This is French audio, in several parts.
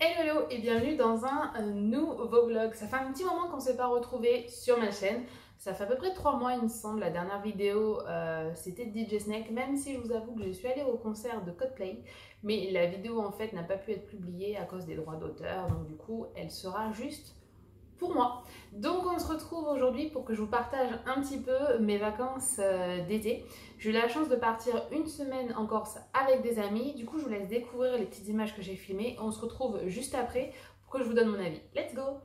Hello et bienvenue dans un nouveau vlog. Ça fait un petit moment qu'on ne s'est pas retrouvés sur ma chaîne. Ça fait à peu près 3 mois il me semble. La dernière vidéo c'était DJ Snake, même si je vous avoue que je suis allée au concert de Coldplay. Mais la vidéo en fait n'a pas pu être publiée à cause des droits d'auteur. Donc du coup elle sera juste pour moi. Donc on se retrouve aujourd'hui pour que je vous partage un petit peu mes vacances d'été. J'ai eu la chance de partir une semaine en Corse avec des amis. Du coup je vous laisse découvrir les petites images que j'ai filmées. On se retrouve juste après pour que je vous donne mon avis. Let's go!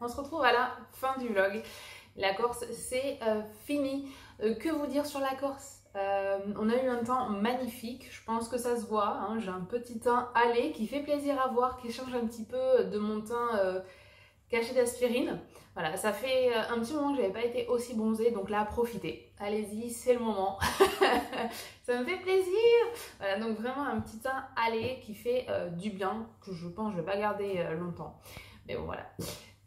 on se retrouve à la fin du vlog. La Corse, c'est fini. Que vous dire sur la Corse? On a eu un temps magnifique, je pense que ça se voit, hein. J'ai un petit teint hâlé qui fait plaisir à voir, qui change un petit peu de mon teint caché d'aspirine. Voilà, ça fait un petit moment que j'avais pas été aussi bronzée, donc là, profitez. Allez-y, c'est le moment. Ça me fait plaisir. Voilà, donc vraiment un petit teint hâlé qui fait du bien, que je pense que je vais pas garder longtemps. Mais bon, voilà.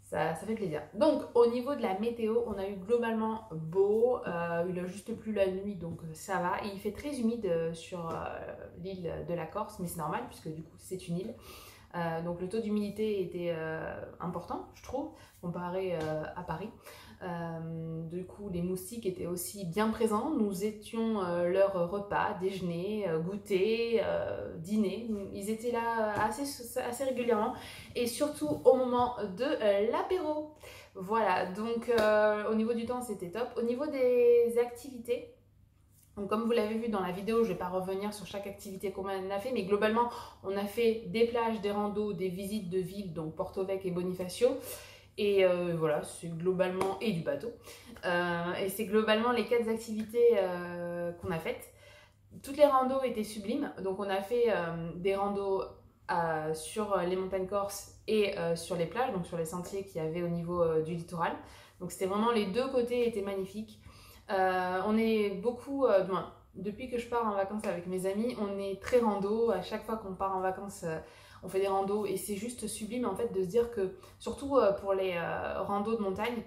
Ça fait plaisir. Donc, au niveau de la météo, on a eu globalement beau. Il a juste plu la nuit, donc ça va. Et il fait très humide sur l'île de la Corse, mais c'est normal puisque du coup, c'est une île. Donc, le taux d'humidité était important, je trouve, comparé à Paris. Du coup, les moustiques étaient aussi bien présents. Nous étions leur repas, déjeuner, goûter, dîner. Ils étaient là assez régulièrement et surtout au moment de l'apéro. Voilà, donc au niveau du temps, c'était top. Au niveau des activités, donc comme vous l'avez vu dans la vidéo, je ne vais pas revenir sur chaque activité qu'on a fait, mais globalement, on a fait des plages, des randos, des visites de villes, donc Porto Vecchio et Bonifacio. Et voilà, c'est globalement, et du bateau. Et c'est globalement les 4 activités qu'on a faites. Toutes les randos étaient sublimes. Donc on a fait des randos sur les montagnes corses et sur les plages, donc sur les sentiers qu'il y avait au niveau du littoral. Donc c'était vraiment, les deux côtés étaient magnifiques. On est beaucoup, depuis que je pars en vacances avec mes amis, on est très rando. À chaque fois qu'on part en vacances, on fait des randos et c'est juste sublime en fait de se dire que, surtout pour les randos de montagne,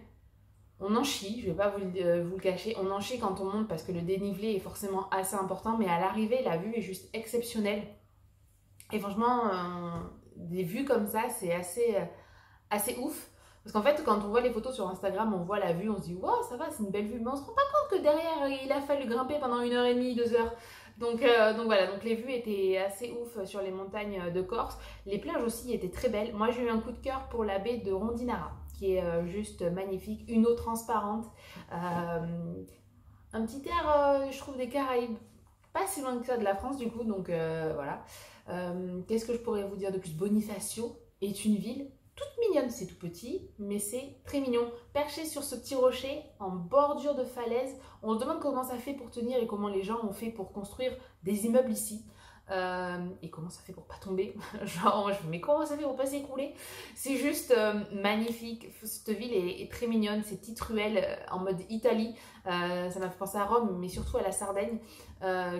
on en chie, je vais pas vous le cacher, on en chie quand on monte parce que le dénivelé est forcément assez important, mais à l'arrivée, la vue est juste exceptionnelle. Et franchement, des vues comme ça, c'est assez ouf. Parce qu'en fait, quand on voit les photos sur Instagram, on voit la vue, on se dit « Wow, ça va, c'est une belle vue », mais on se rend pas compte que derrière, il a fallu grimper pendant 1h30, 2 heures. Donc voilà, donc les vues étaient assez ouf sur les montagnes de Corse. Les plages aussi étaient très belles. Moi, j'ai eu un coup de cœur pour la baie de Rondinara, qui est juste magnifique. Une eau transparente. Un petit air, je trouve, des Caraïbes. Pas si loin que ça de la France, du coup, donc voilà. Qu'est-ce que je pourrais vous dire de plus? Bonifacio est une ville toute mignonne, c'est tout petit, mais c'est très mignon. Perché sur ce petit rocher, en bordure de falaise, on se demande comment ça fait pour tenir et comment les gens ont fait pour construire des immeubles ici. Et comment ça fait pour pas tomber. Genre, je me dis, mais comment ça fait pour pas s'écrouler? C'est juste magnifique. Cette ville est très mignonne, ces petites ruelles en mode Italie. Ça m'a fait penser à Rome, mais surtout à la Sardaigne,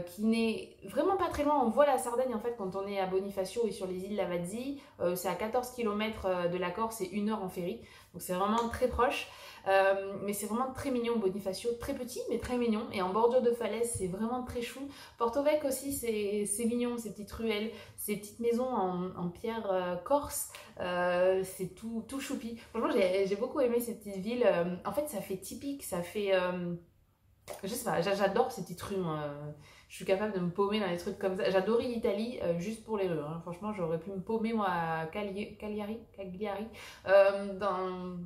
qui n'est vraiment pas très loin. On voit la Sardaigne en fait quand on est à Bonifacio et sur les îles Lavazzi. C'est à 14 km de la Corse et 1 heure en ferry. Donc c'est vraiment très proche. Mais c'est vraiment très mignon. Bonifacio, très petit mais très mignon, et en bordure de falaise, c'est vraiment très chou. Porto Vecchio aussi, c'est mignon, ces petites ruelles, ces petites maisons en pierre corse, c'est tout choupi. Franchement, j'ai beaucoup aimé ces petites villes. En fait, ça fait typique, ça fait je sais pas, j'adore ces petites rues, moi. Je suis capable de me paumer dans des trucs comme ça. J'adorais l'Italie juste pour les rues, hein. Franchement, j'aurais pu me paumer moi à Cagliari, dans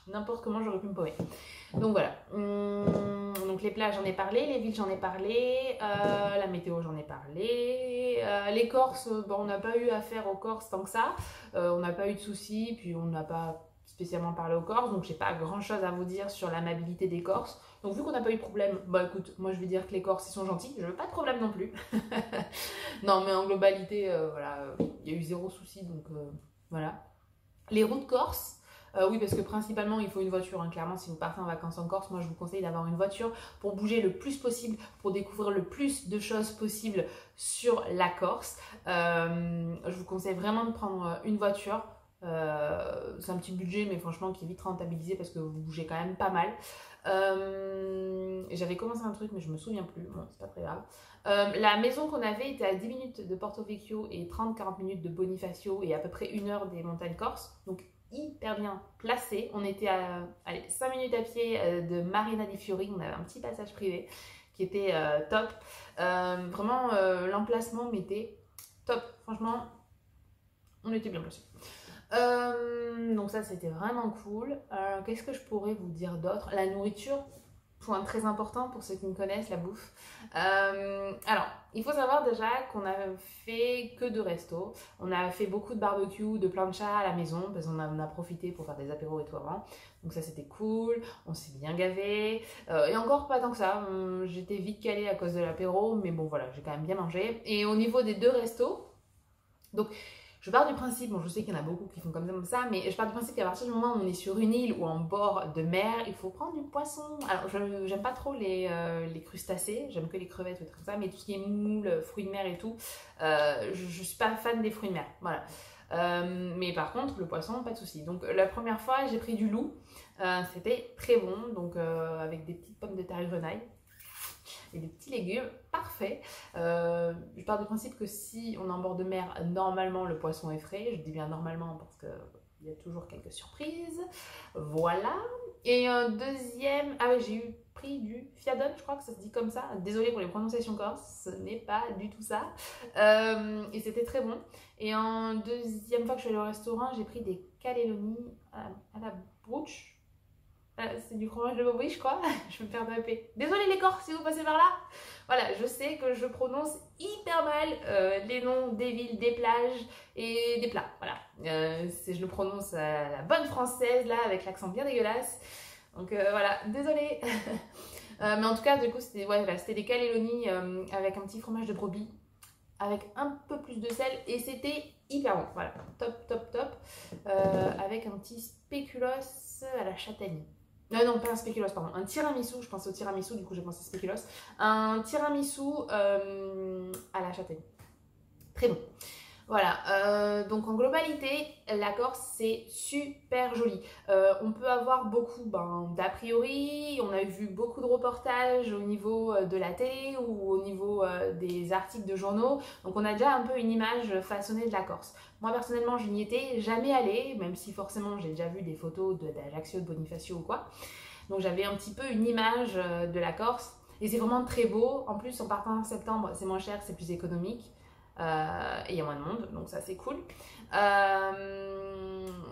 n'importe comment, j'aurais pu me paumer. Donc voilà. Donc les plages, j'en ai parlé, les villes, j'en ai parlé, la météo, j'en ai parlé. Les Corses, bon, on n'a pas eu affaire aux Corses tant que ça. On n'a pas eu de soucis, puis on n'a pas spécialement parlé aux Corses, donc j'ai pas grand chose à vous dire sur l'amabilité des Corses. Donc vu qu'on n'a pas eu de problème, bah écoute, moi je vais dire que les Corses ils sont gentils, je veux pas de problème non plus. Non mais en globalité, voilà, il y a eu 0 souci, donc voilà. Les routes corses, oui, parce que principalement il faut une voiture, hein. Clairement, si vous partez en vacances en Corse, moi je vous conseille d'avoir une voiture pour bouger le plus possible, pour découvrir le plus de choses possibles sur la Corse. Je vous conseille vraiment de prendre une voiture. C'est un petit budget, mais franchement qui est vite rentabilisé parce que vous bougez quand même pas mal. J'avais commencé un truc mais je me souviens plus, bon c'est pas très grave. La maison qu'on avait était à 10 minutes de Porto Vecchio et 30-40 minutes de Bonifacio et à peu près 1 heure des montagnes corses, donc hyper bien placé. On était à 5 minutes à pied de Marina di Fiori, on avait un petit passage privé qui était top. Vraiment l'emplacement m'était top, franchement on était bien placé. Donc ça c'était vraiment cool. Qu'est-ce que je pourrais vous dire d'autre? La nourriture, point très important pour ceux qui me connaissent, la bouffe. Alors, il faut savoir déjà qu'on a fait que 2 restos. On a fait beaucoup de barbecue, de plancha à la maison, parce qu'on a profité pour faire des apéros et tout avant. Donc ça, c'était cool. On s'est bien gavé. Et encore pas tant que ça. J'étais vite calée à cause de l'apéro, mais bon, voilà, j'ai quand même bien mangé. Et au niveau des 2 restos, donc je pars du principe, bon je sais qu'il y en a beaucoup qui font comme ça, mais je pars du principe qu'à partir du moment où on est sur une île ou en bord de mer, il faut prendre du poisson. Alors j'aime pas trop les crustacés, j'aime que les crevettes ou des trucs comme ça, mais tout ce qui est moule, fruits de mer et tout, je suis pas fan des fruits de mer, voilà. Mais par contre le poisson, pas de souci. Donc la première fois j'ai pris du loup, c'était très bon, donc avec des petites pommes de terre et grenaille. Et des petits légumes, parfait. Je pars du principe que si on est en bord de mer, normalement le poisson est frais. Je dis bien normalement parce qu'il y a toujours quelques surprises. Voilà. Et un deuxième, ah ouais, j'ai pris du fiadon, je crois que ça se dit comme ça. Désolée pour les prononciations corses, ce n'est pas du tout ça. Et c'était très bon. Et en deuxième fois que je suis allée au restaurant, j'ai pris des cannelloni à la bouche. C'est du fromage de brebis, je crois. Je vais me faire taper. Désolée les Corses si vous passez par là. Voilà, je sais que je prononce hyper mal les noms des villes, des plages et des plats. Voilà, je le prononce à la bonne française, là, avec l'accent bien dégueulasse. Donc voilà, désolée. Mais en tout cas, du coup, c'était des cannelloni avec un petit fromage de brebis, avec un peu plus de sel, et c'était hyper bon. Voilà, top, top, top. Avec un petit spéculoos à la châtaigne. Non, pas un spéculoos, pardon. Un tiramisu, je pense au tiramisu, du coup j'ai pensé spéculoos. Un tiramisu à la châtaigne. Très bon. Voilà, donc en globalité, la Corse c'est super joli. On peut avoir beaucoup d'a priori, on a vu beaucoup de reportages au niveau de la télé ou au niveau des articles de journaux. Donc on a déjà un peu une image façonnée de la Corse. Moi personnellement je n'y étais jamais allée, même si forcément j'ai déjà vu des photos d'Ajaccio, de Bonifacio ou quoi. Donc j'avais un petit peu une image de la Corse et c'est vraiment très beau. En plus en partant en septembre c'est moins cher, c'est plus économique. Et il y a moins de monde, donc ça c'est cool.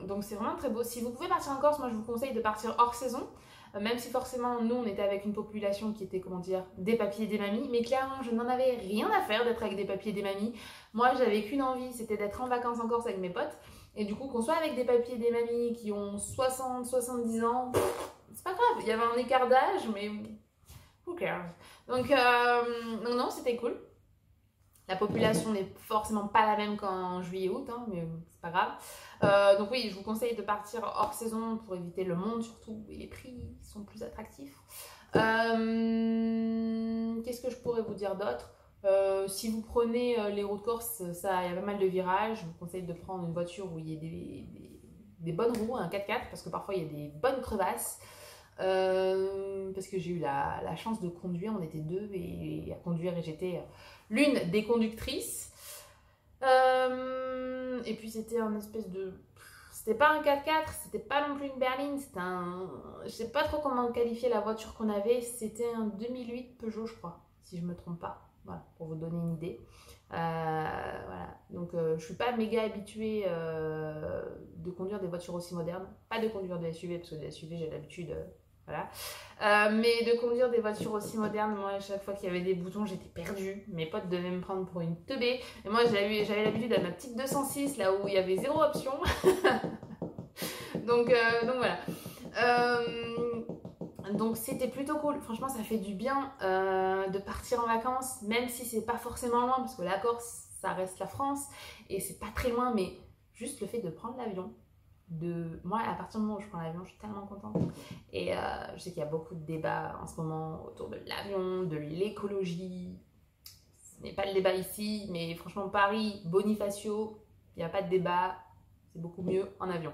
Donc c'est vraiment très beau. Si vous pouvez partir en Corse, moi je vous conseille de partir hors saison. Même si forcément nous on était avec une population qui était, comment dire, des papis et des mamies, mais clairement je n'en avais rien à faire d'être avec des papis et des mamies. Moi j'avais qu'une envie, c'était d'être en vacances en Corse avec mes potes, et du coup qu'on soit avec des papis et des mamies qui ont 60-70 ans, c'est pas grave, il y avait un écart d'âge, mais who cares. Donc non, c'était cool. La population n'est forcément pas la même qu'en juillet-août, hein, mais c'est pas grave. Donc oui, je vous conseille de partir hors saison pour éviter le monde surtout, et les prix sont plus attractifs. Qu'est-ce que je pourrais vous dire d'autre? Si vous prenez les routes corse, il y a pas mal de virages. Je vous conseille de prendre une voiture où il y ait des bonnes roues, un 4x4, parce que parfois il y a des bonnes crevasses. Parce que j'ai eu la chance de conduire, on était 2 et à conduire et j'étais l'une des conductrices. Et puis c'était un espèce de... C'était pas un 4x4, c'était pas non plus une berline, c'était un... Je sais pas trop comment qualifier la voiture qu'on avait, c'était un 2008 Peugeot je crois, si je me trompe pas. Voilà, pour vous donner une idée. Voilà, donc je suis pas méga habituée de conduire des voitures aussi modernes, pas de conduire des SUV parce que des SUV j'ai l'habitude, voilà. Mais de conduire des voitures aussi modernes, moi à chaque fois qu'il y avait des boutons j'étais perdue, mes potes devaient me prendre pour une teubée, et moi j'avais l'habitude de ma petite 206 là où il y avait 0 option. donc voilà. Donc c'était plutôt cool, franchement ça fait du bien de partir en vacances, même si c'est pas forcément loin, parce que la Corse ça reste la France et c'est pas très loin, mais juste le fait de prendre l'avion, moi à partir du moment où je prends l'avion je suis tellement contente. Et je sais qu'il y a beaucoup de débats en ce moment autour de l'avion, de l'écologie, ce n'est pas le débat ici, mais franchement Paris, Bonifacio, il n'y a pas de débat, c'est beaucoup mieux en avion.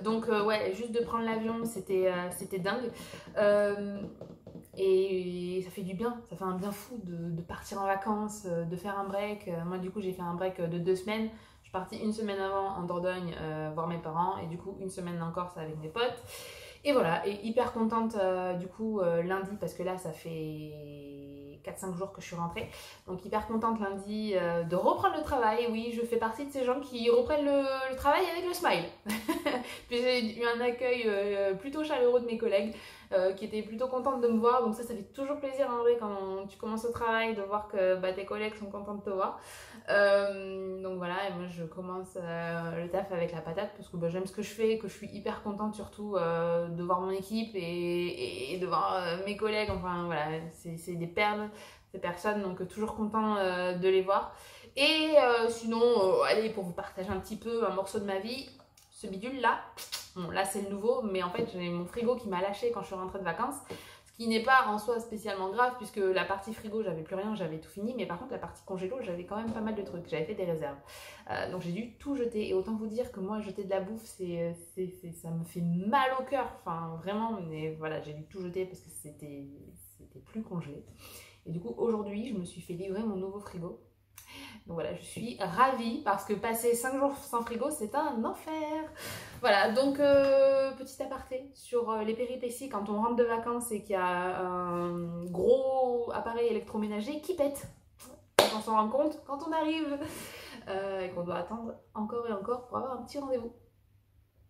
Donc ouais, juste de prendre l'avion c'était dingue, et ça fait du bien, ça fait un bien fou de partir en vacances, de faire un break. Moi du coup j'ai fait un break de 2 semaines, je suis partie une semaine avant en Dordogne voir mes parents, et du coup une semaine en Corse avec mes potes, et voilà, et hyper contente du coup lundi, parce que là ça fait fait 4-5 jours que je suis rentrée. Donc hyper contente lundi de reprendre le travail. Oui, je fais partie de ces gens qui reprennent le travail avec le smile. Puis j'ai eu un accueil plutôt chaleureux de mes collègues qui étaient plutôt contentes de me voir. Donc ça fait toujours plaisir en vrai quand tu commences au travail de voir que tes collègues sont contents de te voir. Donc voilà, et moi je commence le taf avec la patate parce que j'aime ce que je fais, que je suis hyper contente surtout de voir mon équipe et de voir mes collègues. Enfin voilà, c'est des perles, ces personnes, donc toujours content de les voir. Et sinon, allez, pour vous partager un petit peu un morceau de ma vie, ce bidule là, bon là c'est le nouveau, mais en fait j'ai mon frigo qui m'a lâché quand je suis rentrée de vacances. Ce qui n'est pas en soi spécialement grave puisque la partie frigo j'avais plus rien, j'avais tout fini, mais par contre la partie congélo j'avais quand même pas mal de trucs, j'avais fait des réserves. Donc j'ai dû tout jeter et autant vous dire que moi jeter de la bouffe ça me fait mal au cœur, enfin vraiment, mais voilà j'ai dû tout jeter parce que c'était plus congelé. Et du coup aujourd'hui je me suis fait livrer mon nouveau frigo. Donc voilà, je suis ravie parce que passer 5 jours sans frigo, c'est un enfer. Voilà, donc petit aparté sur les péripéties quand on rentre de vacances et qu'il y a un gros appareil électroménager qui pète. On s'en rend compte quand on arrive et qu'on doit attendre encore et encore pour avoir un petit rendez-vous.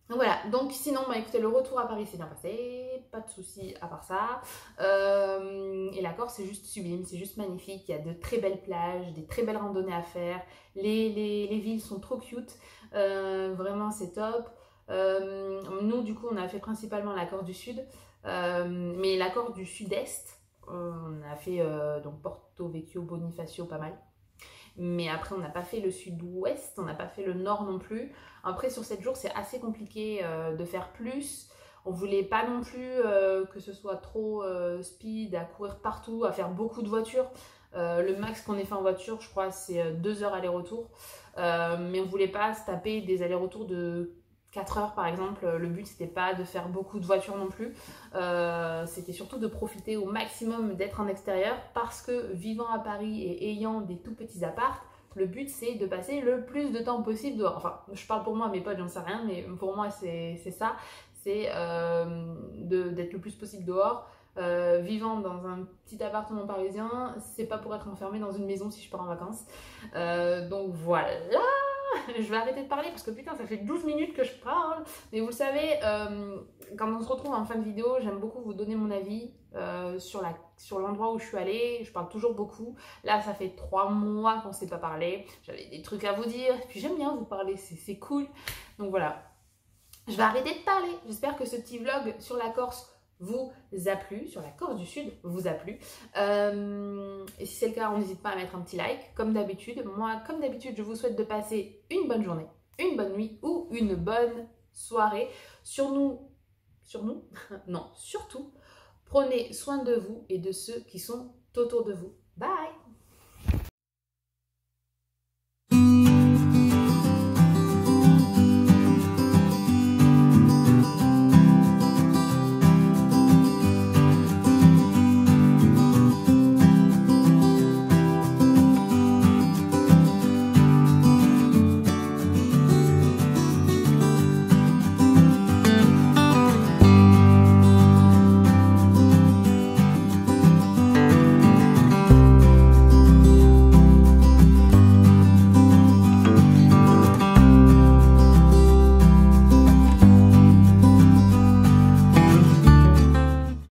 Donc voilà, donc sinon, écoutez, le retour à Paris s'est bien passé, pas de soucis à part ça. Et la Corse, c'est juste sublime, c'est juste magnifique. Il y a de très belles plages, des très belles randonnées à faire. Les villes sont trop cute, vraiment c'est top. Nous, du coup, on a fait principalement la Corse du Sud, mais la Corse du Sud-Est, on a fait donc Porto Vecchio, Bonifacio, pas mal. Mais après on n'a pas fait le sud-ouest, on n'a pas fait le nord non plus. Après sur 7 jours c'est assez compliqué de faire plus. On voulait pas non plus que ce soit trop speed, à courir partout, à faire beaucoup de voitures. Le max qu'on ait fait en voiture je crois c'est 2 heures aller-retour. Mais on voulait pas se taper des allers-retours de 4 heures par exemple. Le but c'était pas de faire beaucoup de voitures non plus, c'était surtout de profiter au maximum d'être en extérieur parce que vivant à Paris et ayant des tout petits apparts, le but c'est de passer le plus de temps possible dehors. Enfin je parle pour moi, mes potes j'en sais rien, mais pour moi c'est ça, c'est d'être le plus possible dehors. Vivant dans un petit appartement parisien, c'est pas pour être enfermé dans une maison si je pars en vacances. Donc voilà, je vais arrêter de parler parce que putain ça fait 12 minutes que je parle. Mais vous le savez, quand on se retrouve en fin de vidéo, j'aime beaucoup vous donner mon avis sur l'endroit où je suis allée. Je parle toujours beaucoup. Là ça fait 3 mois qu'on ne s'est pas parlé. J'avais des trucs à vous dire. Puis j'aime bien vous parler, c'est cool. Donc voilà, je vais arrêter de parler. J'espère que ce petit vlog sur la Corse vous a plu, sur la Corse du Sud vous a plu. Et si c'est le cas, on n'hésite pas à mettre un petit like, comme d'habitude. Moi, comme d'habitude, je vous souhaite de passer une bonne journée, une bonne nuit ou une bonne soirée. Non, surtout, prenez soin de vous et de ceux qui sont autour de vous. Bye!